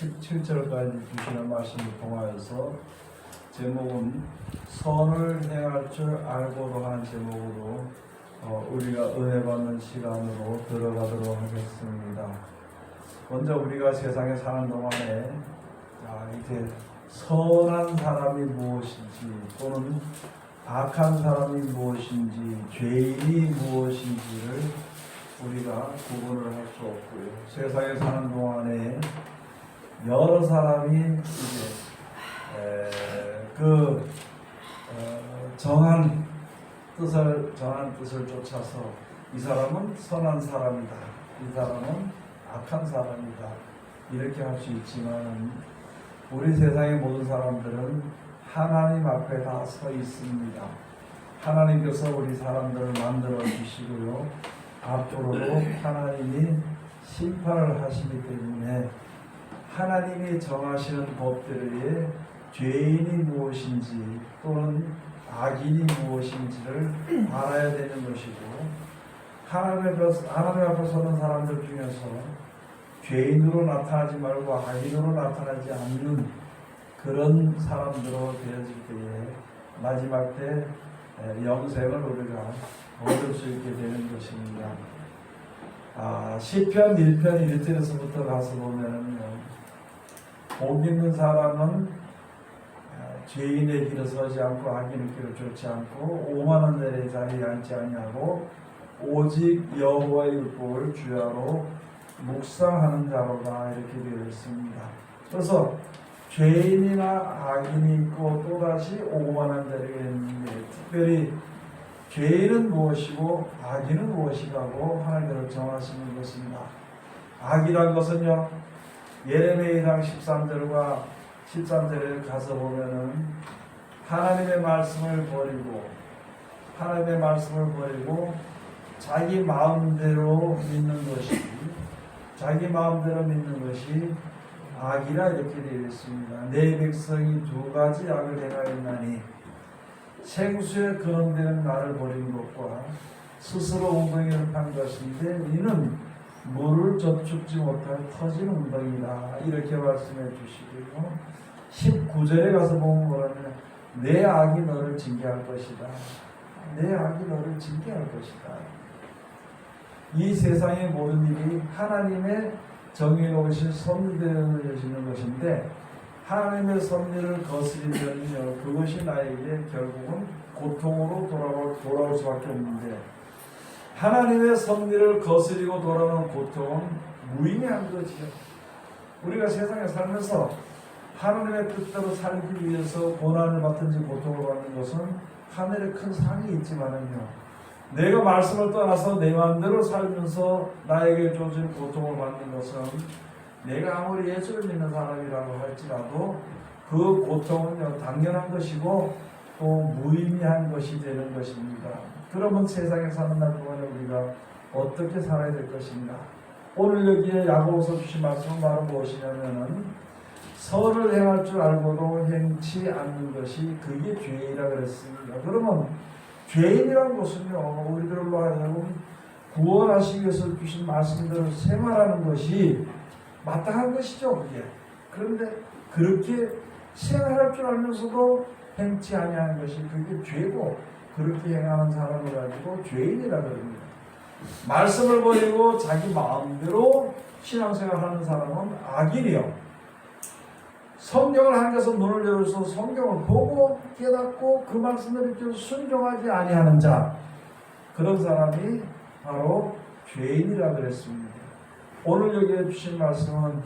17절까지 주시는 말씀을 통하여서 제목은 선을 행할 줄 알고도 하는 제목으로 우리가 은혜 받는 시간으로 들어가도록 하겠습니다. 먼저 우리가 세상에 사는 동안에 이제 선한 사람이 무엇인지 또는 악한 사람이 무엇인지 죄인이 무엇인지를 우리가 구분을 할 수 없고요. 세상에 사는 동안에 여러 사람이 이제 정한 뜻을 쫓아서 이 사람은 선한 사람이다, 이 사람은 악한 사람이다 이렇게 할 수 있지만 우리 세상의 모든 사람들은 하나님 앞에 다 서 있습니다. 하나님께서 우리 사람들을 만들어 주시고요. 앞으로도 하나님이 심판을 하시기 때문에 하나님이 정하시는 법대로의 죄인이 무엇인지 또는 악인이 무엇인지를 알아야 되는 것이고 하나님 앞에 서는 사람들 중에서 죄인으로 나타나지 말고 악인으로 나타나지 않는 그런 사람들로 되어질 때에 마지막 때 영생을 우리가 얻을 수 있게 되는 것입니다. 시편 1편 1절에서부터 가서 보면은요, 복 있는 사람은 죄인의 길을 서지 않고 악인의 길을 쫓지 않고 오만한 자의 자리에 앉지 아니하고 오직 여호와의 율법을 주야로 묵상하는 자로다 이렇게 되어 있습니다. 그래서 죄인이나 악인이 있고 또다시 오만한 자리가 있는데 특별히 죄인은 무엇이고 악인은 무엇이라고 하나님께서 정하시는 것입니다. 악이란 것은요, 예레미야 13절과 13절에 가서 보면은 하나님의 말씀을 버리고 자기 마음대로 믿는 것이 악이라 이렇게 되어 있습니다. 내 백성이 두 가지 악을 행하였나니 생수에 근원되는 나를 버린 것과 스스로 웅덩이를 판 것인데 이는 물을 젖죽지 못할 터진 웅덩이다 이렇게 말씀해 주시고요. 19절에 가서 보면 뭐라면 내 악이 너를 징계할 것이다. 내 악이 너를 징계할 것이다. 이 세상의 모든 일이 하나님의 정의로우신 섭리되어 주시는 것인데 하나님의 섭리를 거스리면요 그것이 나에게 결국은 고통으로 돌아올 수밖에 없는데 하나님의 섭리를 거스리고 돌아오는 고통은 무의미한 거지요. 우리가 세상에 살면서 하나님의 뜻대로 살기 위해서 고난을 받든지 고통을 받는 것은 하늘에 큰 상이 있지만은요 내가 말씀을 떠나서 내 마음대로 살면서 나에게 주어진 고통을 받는 것은 내가 아무리 예수를 믿는 사람이라고 할지라도 그 고통은 당연한 것이고 또 무의미한 것이 되는 것입니다. 그러면 세상에 사는 날 동안에 우리가 어떻게 살아야 될 것인가? 오늘 여기에 야고보서 주신 말씀은 바로 무엇이냐면은 선을 행할 줄 알고도 행치 않는 것이 그게 죄이라 그랬습니다. 그러면 죄인이라는 것은요 우리들로 하여금 구원하시기 위해서 주신 말씀대로 생활하는 것이 마땅한 것이죠. 그게. 그런데 그렇게 생활할 줄 알면서도 행치 아니하는 것이 그게 죄고 그렇게 행하는 사람을 가지고 죄인이라 그럽니다. 말씀을 버리고 자기 마음대로 신앙생활하는 사람은 악인이요. 성경을 한겨서 눈을 열어서 성경을 보고 깨닫고 그 말씀을 이렇게 순종하지 아니하는 자 그런 사람이 바로 죄인이라 그랬습니다. 오늘 여기에 주신 말씀은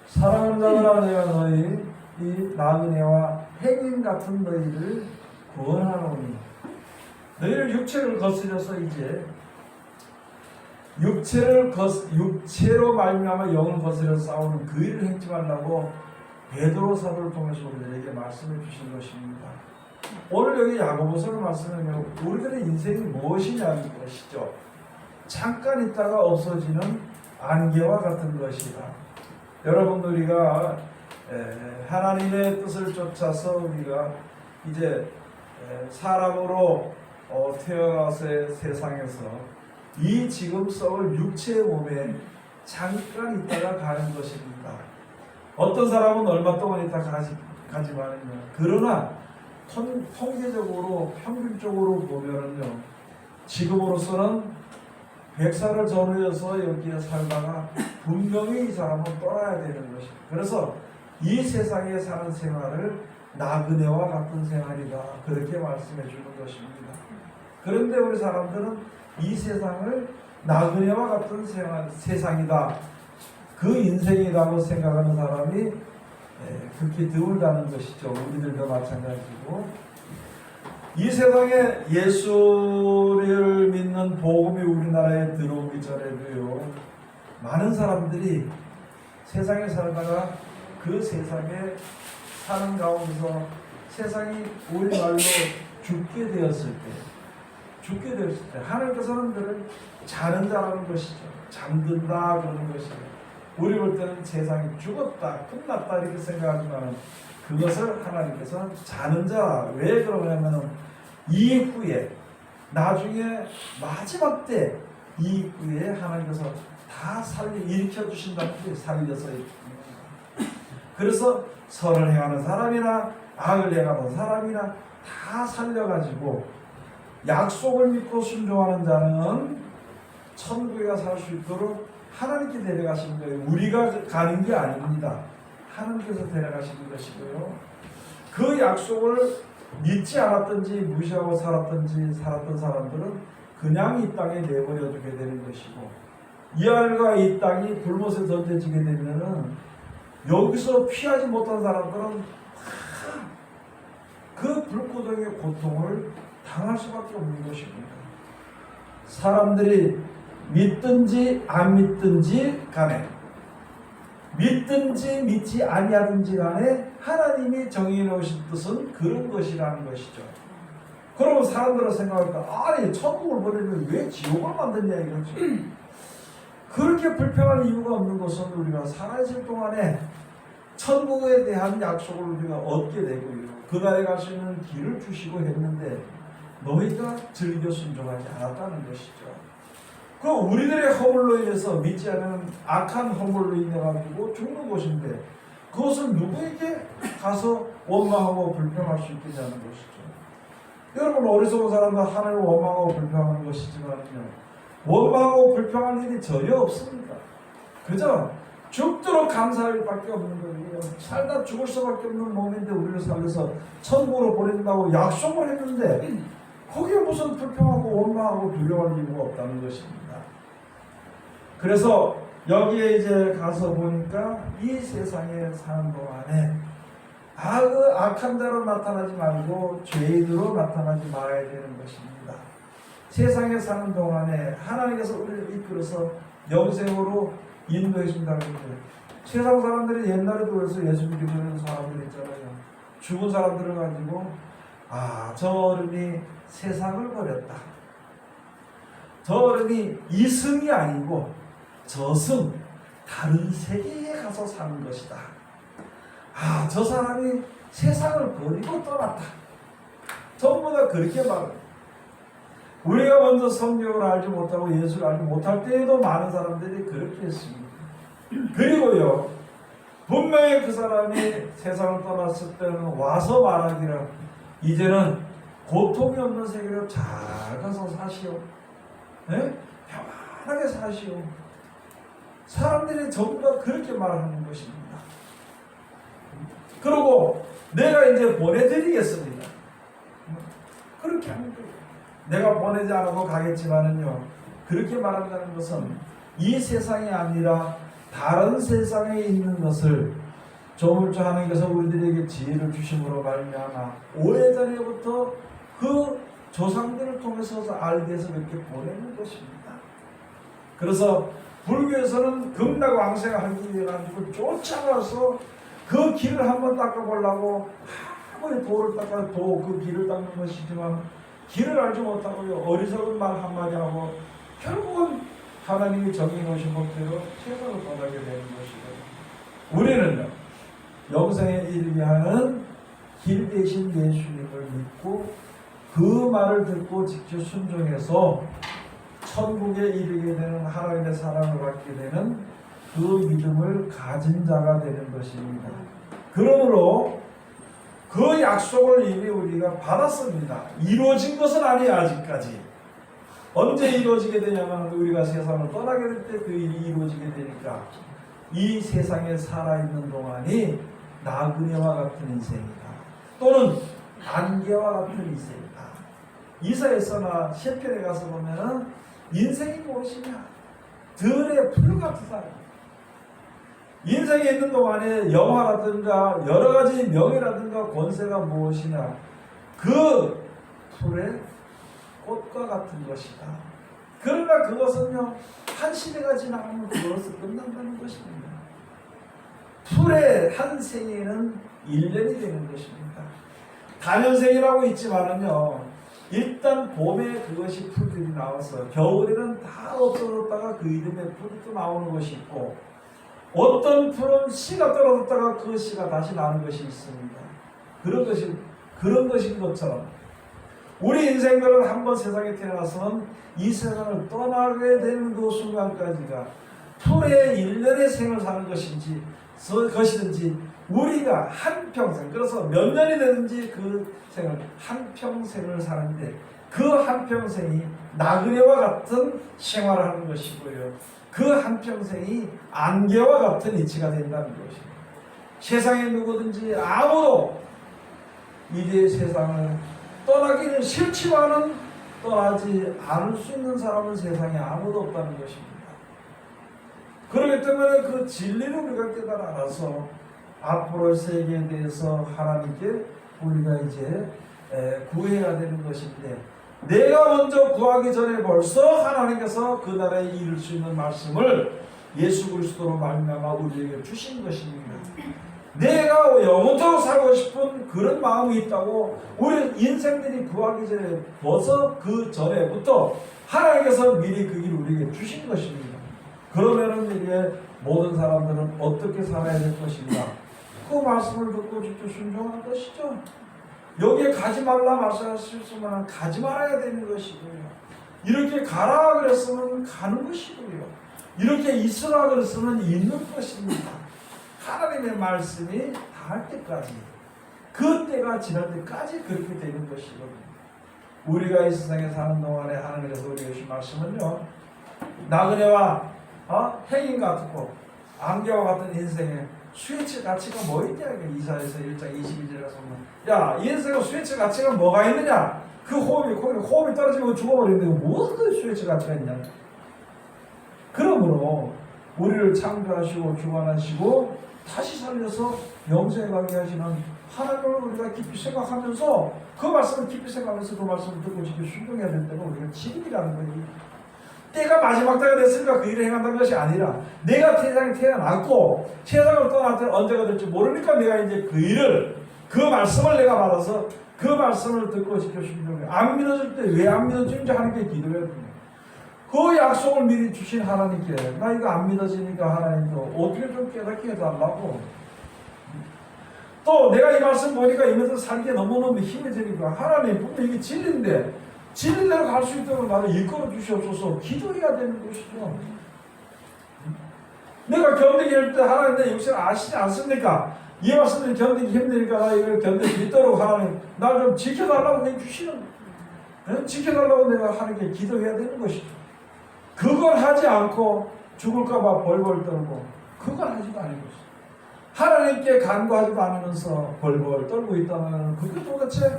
사랑하는 자들아 내가 너희 이 나그네와 행인 같은 너희를 구원하노니 너희를 육체를 거스려서 이제 육체로 말미암아 영을 거스려 싸우는 그 일을 행치 말라고 베드로 사도를 통해서 우리들에게 말씀해 주신 것입니다. 오늘 여기 야고보서를 말씀하면 우리들의 인생이 무엇이냐는 것이죠. 잠깐 있다가 없어지는 안개와 같은 것이다. 여러분 우리가 하나님의 뜻을 쫓아서 우리가 이제 사람으로 태어나서 세상에서 이 지금 썩을 육체의 몸에 잠깐 있다가 가는 것입니다. 어떤 사람은 얼마 동안 있다 가지만은요. 그러나 통계적으로 평균적으로 보면은요. 지금으로서는 100살을 전후해서 여기에 살다가 분명히 이 사람은 떠나야 되는 것입니다. 그래서 이 세상에 사는 생활을 나그네와 같은 생활이다. 그렇게 말씀해 주는 것입니다. 그런데 우리 사람들은 이 세상을 나그네와 같은 세상이다. 그 인생이라고 생각하는 사람이 극히 드물다는 것이죠. 우리들도 마찬가지고. 이 세상에 예수를 믿는 복음이 우리나라에 들어오기 전에도요. 많은 사람들이 세상에 살다가 그 세상에 사는 가운데서 세상이 우리말로 죽게 되었을 때 하나님께서는 그를 자는 자라는 것이죠. 잠든다 그러는 것이죠. 우리 볼 때는 세상이 죽었다 끝났다 이렇게 생각하지만 그것을 하나님께서는 자는 자. 왜 그러냐면 이후에 나중에 마지막 때 이후에 하나님께서 다 일으켜 주신다는 게 살려서 그래서 선을 행하는 사람이나 악을 행하는 사람이나 다 살려가지고 약속을 믿고 순종하는 자는 천국에 살 수 있도록 하나님께 데려가시는 거예요. 우리가 가는 게 아닙니다. 하나님께서 데려가시는 것이고요. 그 약속을 믿지 않았든지 무시하고 살았던 사람들은 그냥 이 땅에 내버려 두게 되는 것이고, 이 하늘과 이 땅이 불못에 던져지게 되면은 여기서 피하지 못한 사람들은 그 불구덩이의 고통을 당할 수밖에 없는 것입니다. 사람들이 믿든지 안 믿든지 간에, 믿든지 믿지 아니하든지 간에 하나님이 정해 놓으신 뜻은 그런 것이라는 것이죠. 그러면 사람들은 생각할까, 아니 천국을 보내면 왜 지옥을 만드냐 이거죠. 그렇게 불평할 이유가 없는 것은 우리가 살아있을 동안에 천국에 대한 약속을 우리가 얻게 되고요. 그날에 갈 수 있는 길을 주시고 했는데 너희가 즐겨 순종하지 않았다는 것이죠. 그 우리들의 허물로 인해서 믿지 않는 악한 허물로 인해 가지고 죽는 것인데 그것을 누구에게 가서 원망하고 불평할 수 있겠냐는 것이죠. 여러분, 어리석은 사람은 하나님을 원망하고 불평하는 것이지만요, 원망하고 불평할 일이 전혀 없습니다. 그저 죽도록 감사할 밖에 없는 거예요. 살다 죽을 수밖에 없는 몸인데 우리를 살려서 천국으로 보낸다고 약속을 했는데 거기에 무슨 불평하고 원망하고 두려워할 이유가 없다는 것입니다. 그래서 여기에 이제 가서 보니까 이 세상에 사는 동안에 악한 자로 나타나지 말고 죄인으로 나타나지 말아야 되는 것입니다. 세상에 사는 동안에 하나님께서 우리를 이끌어서 영생으로 인도해 준다는 거예요. 세상 사람들이 옛날에도 그래서 예수 믿게 되는 사람들 있잖아요. 죽은 사람들을 가지고 저 어른이 세상을 버렸다. 저 어른이 이승이 아니고 저승, 다른 세계에 가서 사는 것이다. 저 사람이 세상을 버리고 떠났다. 전부 다 그렇게 말합니다. 우리가 먼저 성경을 알지 못하고 예수를 알지 못할 때에도 많은 사람들이 그렇게 했습니다. 그리고요, 분명히 그 사람이 세상을 떠났을 때는 와서 말하기를 이제는 고통이 없는 세계로 잘 가서 사시오. 네? 평안하게 사시오. 사람들이 전부 다 그렇게 말하는 것입니다. 그리고 내가 이제 보내드리겠습니다. 그렇게 하는 거예요. 내가 보내지 않아도 가겠지만은요, 그렇게 말한다는 것은 이 세상이 아니라 다른 세상에 있는 것을 조물주 하나님께서 우리들에게 지혜를 주심으로 말미암아 오래전에부터 그 조상들을 통해서 알게 해서 이렇게 보내는 것입니다. 그래서 불교에서는 극락왕생하기 위해 가지고 쫓아가서 그 길을 한번 닦아보려고 아무리 돌을 닦아 그 길을 닦는 것이지만 길을 알지 못하고요, 어리석은 말 한마디 하고 결국은 하나님이 정해 놓으신 법대로 세상을 떠나게 되는 것이고, 우리는요 영생에 이르게 하는 길 대신 예수님을 믿고 그 말을 듣고 직접 순종해서 천국에 이르게 되는, 하나님의 사랑을 받게 되는 그 믿음을 가진 자가 되는 것입니다. 그러므로 그 약속을 이미 우리가 받았습니다. 이루어진 것은 아니에요. 아직까지. 언제 이루어지게 되냐면 우리가 세상을 떠나게 될 때 그 일이 이루어지게 되니까 이 세상에 살아있는 동안이 나그네와 같은 인생이다. 또는 안개와 같은 인생이다. 이사야서나 시편에 가서 보면은 인생이 무엇이냐? 들의 풀 같으다. 인생에 있는 동안에 영화라든가 여러 가지 명예라든가 권세가 무엇이냐? 그 풀의 꽃과 같은 것이다. 그러나 그것은요, 한 시대가 지나가면 그것은 끝난다는 것입니다. 풀의 한 생에는 1년이 되는 것입니다. 단연생이라고 있지만은요, 일단 봄에 그것이 풀들이 나와서 겨울에는 다 없어졌다가 그 이듬해 풀이 또 나오는 것이 있고, 어떤 풀은 씨가 떨어졌다가 그 씨가 다시 나는 것이 있습니다. 그런 것인 것처럼 우리 인생들은 한번 세상에 태어나서는 이 세상을 떠나게 되는 그 순간까지가 풀의 1년의 생을 사는 것이든지 우리가 한평생, 그래서 몇 년이 되든지 그 생을 한평생을 사는데 그 한평생이 나그네와 같은 생활을 하는 것이고요. 그 한평생이 안개와 같은 이치가 된다는 것입니다. 세상에 누구든지 아무도 이제 세상을 떠나기는 싫지만은 떠나지 않을 수 있는 사람은 세상에 아무도 없다는 것입니다. 그렇기 때문에 그 진리를 우리가 깨달아 알아서 앞으로의 세계에 대해서 하나님께 우리가 이제 구해야 되는 것인데, 내가 먼저 구하기 전에 벌써 하나님께서 그 나라에 이룰 수 있는 말씀을 예수 그리스도로 말미암아 우리에게 주신 것입니다. 내가 영원토록 살고 싶은 그런 마음이 있다고 우리 인생들이 구하기 전에 벌써 그 전에부터 하나님께서 미리 그 길을 우리에게 주신 것입니다. 그러면은 이제 모든 사람들은 어떻게 살아야 될 것인가? 그 말씀을 듣고 직접 순종하는 것이죠. 여기에 가지 말라 말씀하셨으면 가지 말아야 되는 것이고요. 이렇게 가라 그랬으면 가는 것이고요. 이렇게 있으라 그랬으면 있는 것입니다. 하나님의 말씀이 닿을 때까지, 그 때가 지날 때까지 그렇게 되는 것이거든요. 우리가 이 세상에 사는 동안에 하나님께서 우리에게 주신 말씀은요, 나그네와 행인 같고 안개와 같은 인생에 스위치 가치가 뭐 있냐? 이사야서 1장 22절에 보면, 야, 이 인생의 스위치 가치가 뭐가 있느냐? 그 호흡이 떨어지면 죽어버리는데 무슨 그 스위치 가치가 있냐? 그러므로 우리를 창조하시고 주관하시고 다시 살려서 영생에 가게 하시는 하나님을 우리가 깊이 생각하면서, 그 말씀을 깊이 생각하면서 그 말씀을 듣고 지금 순종해야 될 때가 우리가 지금이라는 거예요. 때가 마지막 때가 됐으니까 그 일을 행한다는 것이 아니라, 내가 세상에 태어났고 세상을 떠날 때는 언제가 될지 모르니까 내가 이제 그 일을, 그 말씀을 내가 받아서 그 말씀을 듣고 지켜 순종해. 안 믿어질 때 왜 안 믿어지는지 하나님께 기도해야 됩니다. 그 약속을 미리 주신 하나님께 나 이거 안 믿어지니까 하나님도 어떻게 좀 깨닫게 해달라고. 또 내가 이 말씀 보니까 이면서 살기에 너무너무 힘이 드니까 하나님 분명 이게 진리인데 진리대로 갈 수 있도록 나를 이끌어 주시옵소서 기도해야 되는 것이죠. 내가 견디기 할 때 하나님 내 역사를 아시지 않습니까? 이 말씀을 견디기 힘드니까 나 이걸 견딜 수 있도록 하나님 날 좀 지켜달라고 해주시는, 지켜달라고 내가 하나님께 기도해야 되는 것이죠. 그걸 하지 않고 죽을까봐 벌벌 떨고 그걸 하지도 않은 것이죠. 하나님께 간구하지도 않으면서 벌벌 떨고 있다면 그게 도대체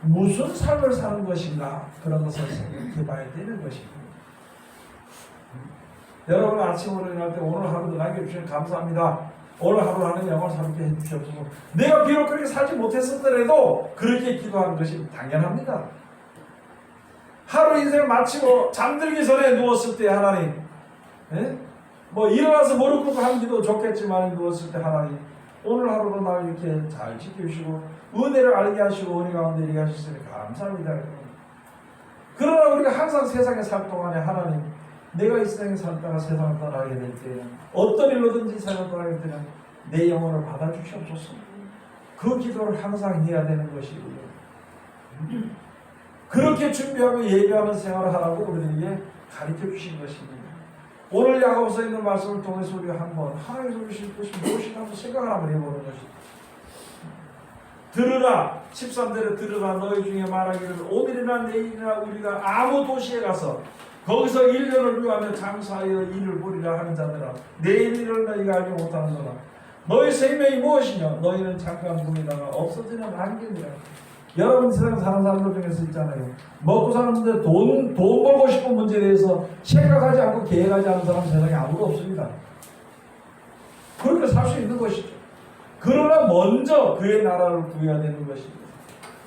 무슨 삶을 사는 것인가? 그런 것을 생각해 봐야 되는 것입니다. 여러분 아침으로 일어날 때 오늘 하루도 나에게 주신 감사합니다. 오늘 하루 하는 영광을 삼게 해주시옵소서. 내가 비록 그렇게 살지 못했었더라도 그렇게 기도하는 것이 당연합니다. 하루 인생을 마치고 잠들기 전에 누웠을 때 하나님, 뭐 일어나서 무릎 꿇고 하는 기도 좋겠지만 누웠을 때 하나님 오늘 하루도 날 이렇게 잘 지켜주시고 은혜를 알게 하시고 은혜 가운데 이르게 하셨으니 감사합니다. 그러나 우리가 항상 세상에 살 동안에 하나님, 내가 이 세상에 살다가 세상을 떠나게 될 때 어떤 일로든지 세상을 떠나게 되면 내 영혼을 받아주시옵소서. 그 기도를 항상 해야 되는 것이고요. 그렇게 준비하고 예배하는 생활을 하라고 우리에게 가르쳐 주신 것입니다. 오늘 야고보서에 있는 말씀을 통해서 우리가 한번 하나님께서 주실 것이 무엇인가 한번 생각을 한번 해보는 것입니다. 들으라 13절에 들으라 너희 중에 말하기를 오늘이나 내일이나 우리가 아무 도시에 가서 거기서 1년을 유하며 장사하여 일을 벌이라 하는 자들아 내일 일을 너희가 알지 못하는도다. 너희 생명이 무엇이냐 너희는 잠깐 보이다가 없어지는 안개니라. 여러분 세상 사는 사람들 중에서 있잖아요. 먹고 사는 문제, 돈 벌고 싶은 문제에 대해서 생각하지 않고 계획하지 않는 사람 세상에 아무도 없습니다. 그렇게 살 수 있는 것이죠. 그러나 먼저 그의 나라를 구해야 되는 것입니다.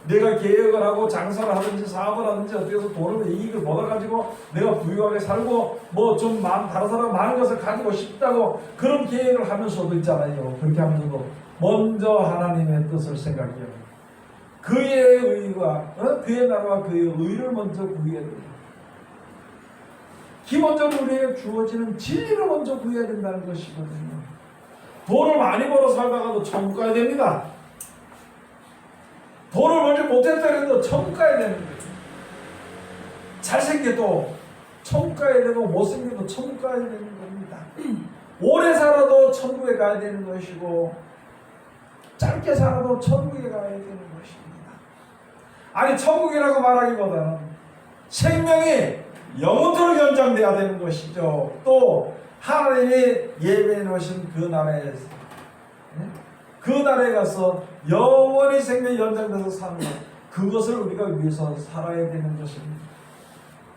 내가 계획을 하고 장사를 하든지 사업을 하든지 어떻게 해서 돈을 이익을 벌어가지고 내가 부유하게 살고 뭐 좀 다른 사람 많은 것을 가지고 싶다고 그런 계획을 하면서도 있잖아요. 그렇게 하면서도 먼저 하나님의 뜻을 생각해요. 그의 의와 그의 나라와 그의 의를 먼저 구해야 됩니다. 기본적으로 우리에게 주어지는 진리를 먼저 구해야 된다는 것이거든요. 돈을 많이 벌어 살다가도 천국 가야 됩니다. 돈을 벌지 못했다 해도 천국 가야 되는 거예요. 잘생겨도 천국 가야 되고 못생겨도 천국 가야 되는 겁니다. 오래 살아도 천국에 가야 되는 것이고 짧게 살아도 천국에 가야 되는 것입니다. 아니 천국이라고 말하기보다는 생명이 영원토록 연장돼야 되는 것이죠. 또 하나님이 예배해 놓으신 그 나라에서 그 나라에 가서 영원히 생명이 연장돼서 사는 것, 그것을 우리가 위해서 살아야 되는 것입니다.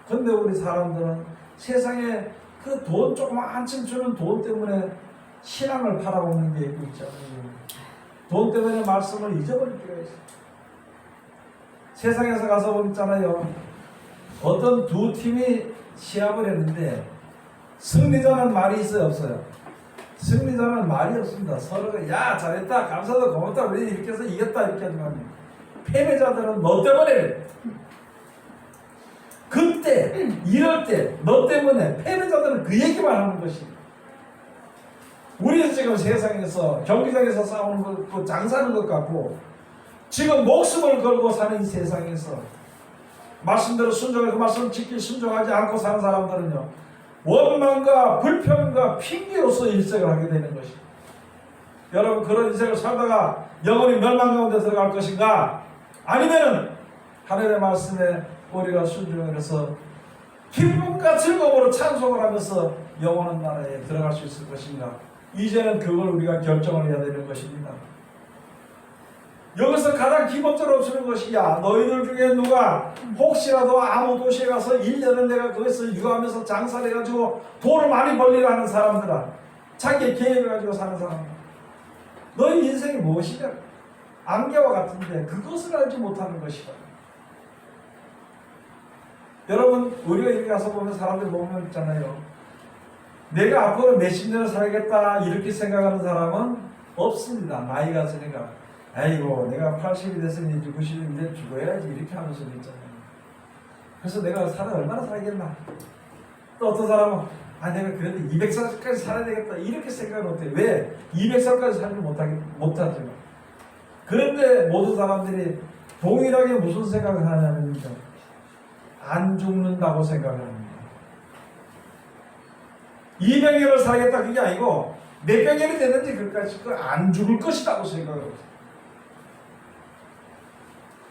근데 우리 사람들은 세상에 그 돈 조그만큼 주는 돈 때문에 신앙을 팔아먹는 게 있고 있잖아요. 돈 때문에 말씀을 잊어버릴 때가 있어요. 세상에서 가서 보잖아요. 어떤 두 팀이 시합을 했는데 승리자는 말이 있어요, 없어요? 승리자는 말이 없습니다. 서로가 야 잘했다, 감사하다, 고맙다, 우리 이렇게 해서 이겼다 이렇게 하지만 패배자들은 너 때문에 그때 이럴 때 너 때문에 패배자들은 그 얘기만 하는 것입니다. 우리는 지금 세상에서 경기장에서 싸우는 것, 장사하는 것 같고 지금 목숨을 걸고 사는 이 세상에서 말씀대로 순종을 그 말씀 지키 순종하지 않고 사는 사람들은요 원망과 불평과 핑계로서 일생을 하게 되는 것입니다. 여러분 그런 인생을 살다가 영원히 멸망 가운데 들어갈 것인가 아니면은 하나님의 말씀에 우리가 순종을 해서 기쁨과 즐거움으로 찬송을 하면서 영원한 나라에 들어갈 수 있을 것인가 이제는 그걸 우리가 결정을 해야 되는 것입니다. 여기서 가장 기본적으로 없는 것이 야 너희들 중에 누가 혹시라도 아무 도시에 가서 1년을 내가 거기서 유하면서 장사를 해가지고 돈을 많이 벌리려 하는 사람들아 자기의 계획을 가지고 사는 사람 너희 인생이 무엇이냐 안개와 같은데 그것을 알지 못하는 것이다. 여러분 우리가 여기 가서 보면 사람들 보면 있잖아요. 내가 앞으로 몇십 년을 살겠다 이렇게 생각하는 사람은 없습니다. 나이가 있으니까 아이고 내가 80이 됐으니 90이 이제 죽어야지 이렇게 하면서 있잖아요. 그래서 내가 얼마나 살겠나. 또 어떤 사람은 내가 그래도 200살까지 살아야 되겠다 이렇게 생각을 못해요. 왜? 200살까지 살지 못하죠. 그런데 모든 사람들이 동일하게 무슨 생각을 하냐면요 안 죽는다고 생각을 합니다. 200년을 살겠다 그게 아니고 몇백 년이 되는지 그까지 안 죽을 것이라고 생각을 합니다.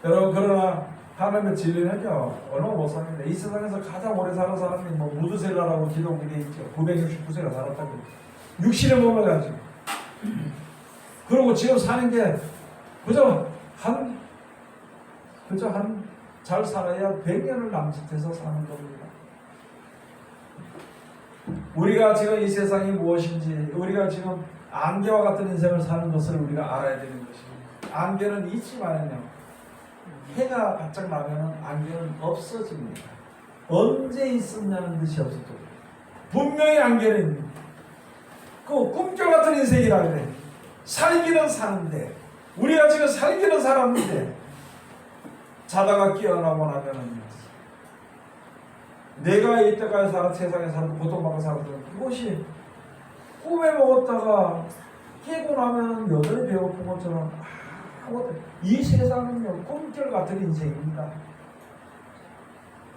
여러분 그러나 하나님의 진리는요 얼마 못 삽니다. 이 세상에서 가장 오래 사는 사람이 뭐 무드셀라라고 기독교에 있죠. 969세가 살았다고 육신의 몸을 가지고 그리고 지금 사는 게 그저 한 잘 살아야 100년을 남짓해서 사는 겁니다. 우리가 지금 이 세상이 무엇인지 우리가 지금 안개와 같은 인생을 사는 것을 우리가 알아야 되는 것입니다. 안개는 있지만요 해가 바짝 나면 안개는 없어집니다. 언제 있었냐는 듯이 없었죠. 분명히 안개는 있습니다. 그 꿈결 같은 인생이라 그래. 살기는 사는데 우리가 지금 살기는 살았는데 자다가 깨어나고 나면은 내가 이때까지 살아 세상에 살고 고통받고 살았던 그것이 꿈에 먹었다가 깨고 나면 여전히 배고픈 것처럼 이 세상은요 꿈결 같은 인생입니다.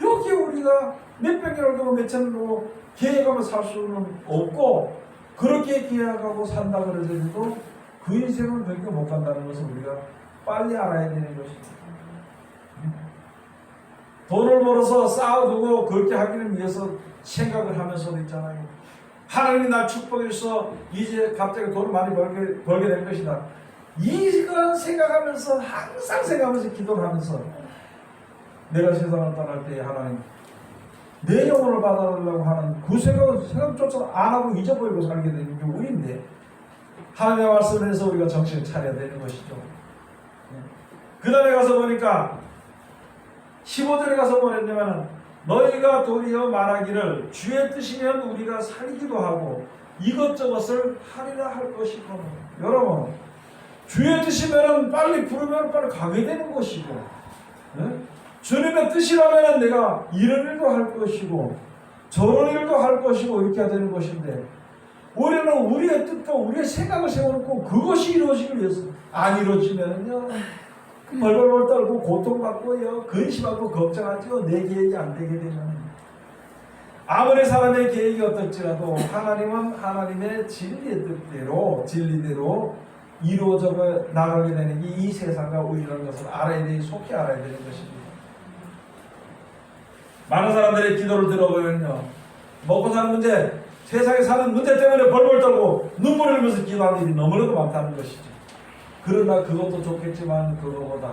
여기 우리 우리가 몇백 년을 두고 몇천 년을 두고 계획하며 살 수는 없고, 그렇게 계획하고 산다 그러더라도 그 인생은 그렇게 못 간다는 것을 우리가 빨리 알아야 되는 것입니다. 돈을 벌어서 쌓아두고 그렇게 하기를 위해서 생각을 하면서도 있잖아요. 하나님이 날 축복해서 이제 갑자기 돈을 많이 벌게 될 것이다. 이건 생각하면서, 항상 생각하면서 기도를 하면서, 내가 세상을 떠날 때 하나님 내 영혼을 받아달라고 하는 그 생각조차 안 하고 잊어버리고 살게 되는 게 우리인데, 하나님의 말씀을 해서 우리가 정신을 차려야 되는 것이죠. 그 다음에 가서 보니까 15절에 가서 뭐랬냐면, 너희가 도리어 말하기를 주의 뜻이면 우리가 살기도 하고 이것저것을 하리라 할 것이고. 여러분, 주의 뜻이면 빨리 부르면 빨리 가게 되는 것이고, 주님의 뜻이라면 내가 이런 일도 할 것이고 저런 일도 할 것이고 이렇게 해야 되는 것인데, 우리는 우리의 뜻과 우리의 생각을 세워놓고 그것이 이루어지기 위해서 안 이루어지면요 벌벌벌 떨고 고통받고요, 근심하고 걱정하죠. 내 계획이 안 되게 되면. 아무리 사람의 계획이 어떨지라도 하나님은 하나님의 진리의 뜻대로, 진리대로 이루어져 나가게 되는 게 이 세상과 우리라는 것을 알아야 되니, 속히 알아야 되는 것입니다. 많은 사람들의 기도를 들어보면요, 먹고 사는 문제, 세상에 사는 문제 때문에 벌벌 떨고 눈물을 흘리면서 기도하는 일이 너무나도 많다는 것이죠. 그러나 그것도 좋겠지만 그거보다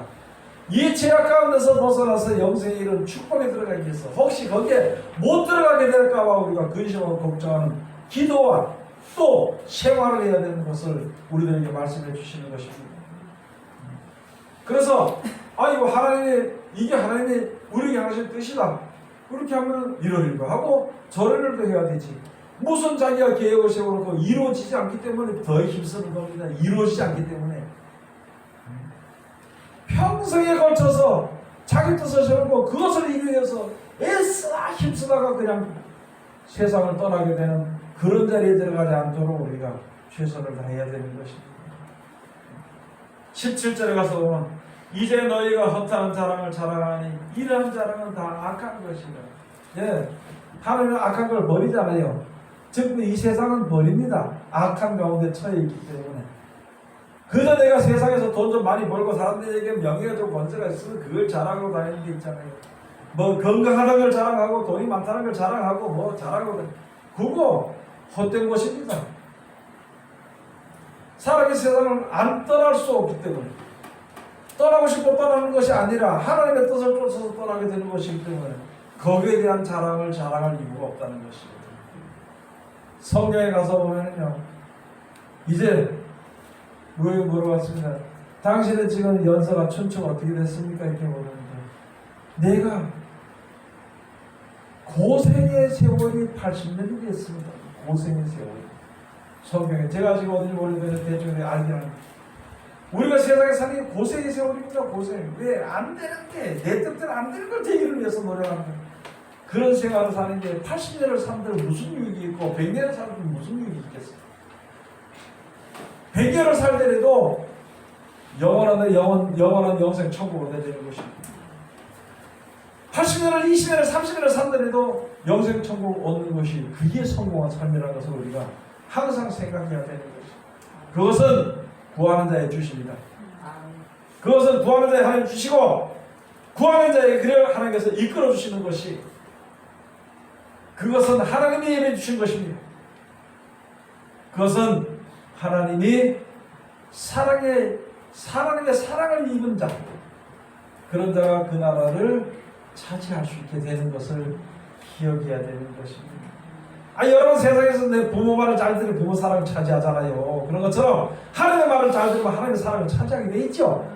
이 죄악 가운데서 벗어나서 영생에 이른 축복에 들어가기 위해서 혹시 거기에 못 들어가게 될까봐 우리가 근심하고 걱정하는 기도와 또 생활을 해야 되는 것을 우리들에게 말씀해 주시는 것입니다. 그래서 이거 하나님의, 이게 하나님이 우리에게 하신 뜻이다. 그렇게 하면 이런 일도 하고 저런 일도 해야 되지. 무슨 자기가 계획을 세워놓고 이루어지지 않기 때문에 더 힘쓰는 겁니다. 이루어지지 않기 때문에. 평생에 걸쳐서 자기 뜻을 세우고 그것을 이루기 위해서 애쓰다 힘쓰다가 그냥 세상을 떠나게 되는 그런 자리에 들어가지 않도록 우리가 최선을 다해야 되는 것입니다. 17절에 가서 보면, 이제 너희가 허탄한 자랑을 자랑하니 이러한 자랑은 다 악한 것이다. 예, 하나님은 악한 걸 버리잖아요. 즉 이 세상은 버립니다. 악한 가운데 처해 있기 때문에. 그저 내가 세상에서 돈 좀 많이 벌고 사람들에게 명예가 좀 번져가 있으면 그걸 자랑하고 다니는 게 있잖아요. 뭐 건강하다는 걸 자랑하고 돈이 많다는 걸 자랑하고 뭐 자랑하고, 그거 헛된 것입니다. 사람이 세상을 안 떠날 수 없기 때문에, 떠나고 싶어 떠나는 것이 아니라 하나님의 뜻을 쫓아서 떠나게 되는 것이기 때문에 거기에 대한 자랑을 자랑할 이유가 없다는 것이거든요. 성경에 가서 보면요, 이제 물어봤습니다. 당신의 지금 연세가 춘추가 어떻게 됐습니까? 이렇게 물었는데, 내가 고생의 세월이 80년이 됐습니다. 고생의 세월이. 성경에 제가 지금 어딘지 모르겠는데 대충 알기는, 우리가 세상에 사는 게 고생의 세월입니다. 고생. 왜 안 되는 게, 내 뜻대로 안 되는 걸 되기를 위해서 노력하는 거예요. 그런 생활을 사는 게 80년을 산들 무슨 유익이 있고 100년을 살들 무슨 유익이 있겠어요. 100년을 살더라도 영원한 영생 천국을 얻어야 되는 것입니다. 80년을 20년을 30년을 산더라도 영생 천국을 얻는 것이, 그게 성공한 삶이라는 것을 우리가 항상 생각해야 되는 것입니다. 그것은 구하는 자의 주십니다. 그것은 구하는 자의 하나님 주시고, 구하는 자의 그를 하나님께서 이끌어 주시는 것이, 그것은 하나님이 예배해 주신 것입니다. 그것은 하나님이 하나님의 사랑을 입은 자, 그런 자가 그 나라를 차지할 수 있게 되는 것을 기억해야 되는 것입니다. 여러분, 세상에서 내 부모 말을 잘 들으면 부모 사랑을 차지하잖아요. 그런 것처럼 하나님의 말을 잘 들으면 하나님의 사랑을 차지하게 돼 있죠.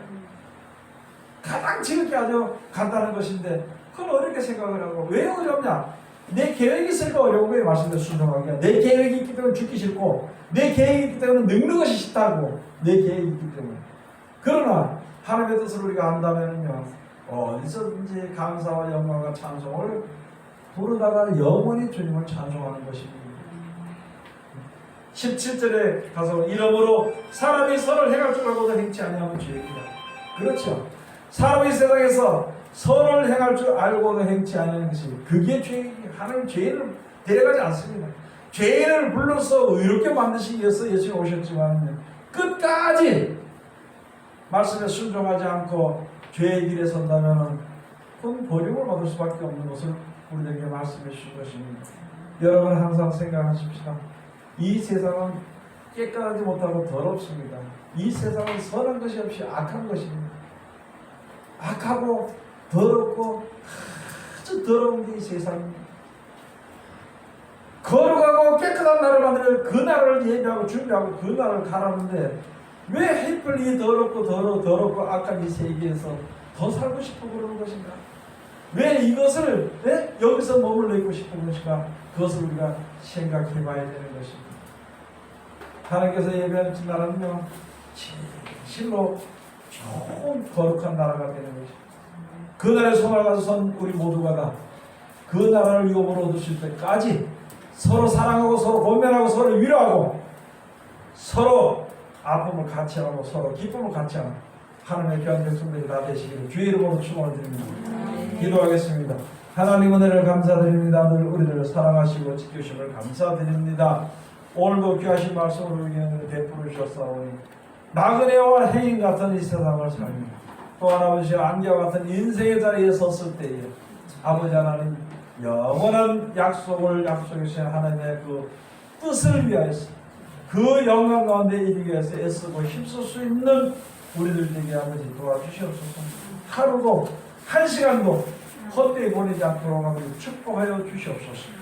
가장 지극히 아주 간단한 것인데 그걸 어렵게 생각을 하고, 왜 어렵냐? 내 계획이 있으니까 어려운 거예요. 말씀대로 순종하기가. 내 계획이 있기 때문에 죽기 싫고, 내 계획이 있기 때문에 늙는 것이 싫다고. 내 계획이 있기 때문에. 그러나 하나님의 뜻을 우리가 안다면요, 어디서든지 감사와 영광과 찬송을 부르다가 영원히 주님을 찬송하는 것입니다. 17절에 가서, 이러므로 사람이 선을 행할 줄 알고도 행치 아니하면 죄입니다. 그렇죠. 사람이 세상에서 선을 행할 줄 알고도 행치 않는 것이 그게 죄이기. 하나님 죄인을 데려가지 않습니다. 죄인을 불러서 의롭게 만드시기 위해서 예수님 오셨지만 끝까지 말씀에 순종하지 않고 죄의 길에 선다면 그건 버림을 받을 수밖에 없는 것을 우리에게 말씀해 주신 것입니다. 여러분 항상 생각하십시다. 이 세상은 깨끗하지 못하고 더럽습니다. 이 세상은 선한 것이 없이 악한 것입니다. 악하고 더럽고 아주 더러운 게 이 세상입니다. 거룩하고 깨끗한 나라를 만들어 그 나라를 예비하고 준비하고 그 나라를 가라는데 왜 하필 이 더럽고 더럽고 악한 이 세계에서 더 살고 싶어 그러는 것인가? 왜 이것을 여기서 머물러 있고 싶은 것인가? 그것을 우리가 생각해 봐야 되는 것입니다. 하나님께서 예배하는 나라는요 진실로 좋은 거룩한 나라가 되는 것입니다. 그 나라에 손을 가서 선 우리 모두가 다 그 나라를 유업으로 얻으실 때까지 서로 사랑하고 서로 권면하고 서로 위로하고 서로 아픔을 같이 하고 서로 기쁨을 같이 하는 하나님의 귀한 백성들이 다 되시기를 주의 이름으로 축원을 드립니다. 기도하겠습니다. 하나님 은혜를 감사드립니다. 늘 우리를 사랑하시고 지켜주심을 감사드립니다. 오늘도 귀하신 말씀으로 우리에게 베풀어 주셨사오니 나그네와 해인 같은 이 세상을 살며 또 아버지 안개와 같은 인생의 자리에 섰을 때에 아버지 하나님 영원한 약속을 약속하신 하나님의 그 뜻을 위하여서 그 영광 가운데 이르기 위해서 애쓰고 힘쓸 수 있는 우리들 되게 아버지 도와주시옵소서. 하루도 한 시간도 헛되이 보내지 않도록 아버지 축복하여 주시옵소서.